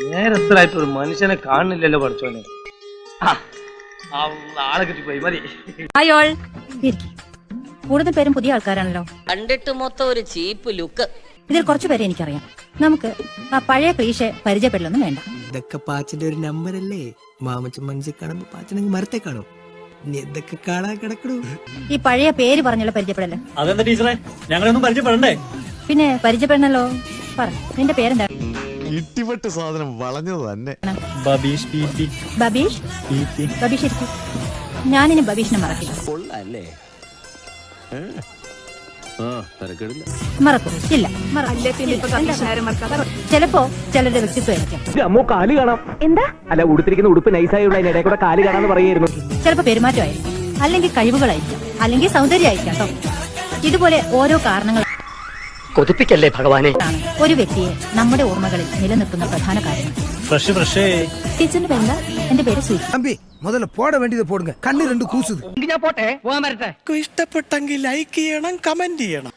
നേരത്തിലായിട്ട് ഒരു മനുഷ്യനെ കാണുന്നില്ലല്ലോ പഠിച്ചോനെ. ആളെ കിട്ടിപ്പോയി മതി. അയോൾ കൂടുതൽ പേരും പുതിയ ആൾക്കാരാണല്ലോ. കണ്ടിട്ട് മൊത്തം ഒരു ചീപ്പ് ലുക്ക്. ഇതിൽ കുറച്ചു പേരെ എനിക്കറിയാം. നമുക്ക് ആ പഴയ ക്ലീശ പരിചയപ്പെടലൊന്നും വേണ്ട. ഇതൊക്കെ പാച്ചിന്റെ ഒരു നമ്പർ അല്ലേ? മാമച്ച മനസ്സിൽ കാണുമ്പോ പാച്ചനെങ്കിൽ മരത്തെ കാണും. ഇതൊക്കെ കാണാൻ കിടക്കണു. ഈ പഴയ പേര് പറഞ്ഞുള്ള പരിചയപ്പെടല്. അതെന്താ ടീച്ചറെ, ഞങ്ങളൊന്നും പരിചയപ്പെടണ്ടേ? പിന്നെ പരിചയപ്പെടണല്ലോ. പറ, നിന്റെ പേരെന്താ? ഇട്ടിപ്പെട്ട് സാധനം വളഞ്ഞത് തന്നെ. ബബീഷ്. ബബീഷ്. ബബീഷ് ഇരിക്കും. ഞാനിനി ബബീഷിനെ മറക്കില്ല. മറക്കും ഇല്ല. ചിലപ്പോ ചിലരുടെ വ്യക്തിത്വം ആയിരിക്കും. അമ്മോ കാല് കാണാം. എന്താ? അല്ല, ഉടുത്തിരിക്കുന്ന ഉടുപ്പ് നൈസായുള്ള ഇടയിൽ കൂടെ കാല് കാണാന്ന് പറയായിരുന്നു. ചിലപ്പോ പെരുമാറ്റമായിരിക്കും, അല്ലെങ്കിൽ കഴിവുകളായിരിക്കാം, അല്ലെങ്കിൽ സൗന്ദര്യമായിരിക്കാം കേട്ടോ. ഇതുപോലെ ഓരോ കാരണങ്ങൾ കൊതിപ്പിക്കല്ലേ ഭഗവാനെ. ഒരു വ്യക്തിയെ നമ്മുടെ ഓർമ്മകളിൽ നിലനിർത്തുന്ന പ്രധാന കാര്യങ്ങൾ. ടീച്ചറിന്റെ പേരെന്താ? എന്റെ പേര് സുധി. തമ്പി മുതല പോട വേണ്ടിയത് പോടുங்க. കണ്ണ് രണ്ട് കൂസുത്. ഞാൻ പോട്ടെ, പോകാൻ വരട്ടെ. ഇഷ്ടപ്പെട്ടെങ്കിൽ ലൈക്ക് ചെയ്യണം, കമന്റ് ചെയ്യണം.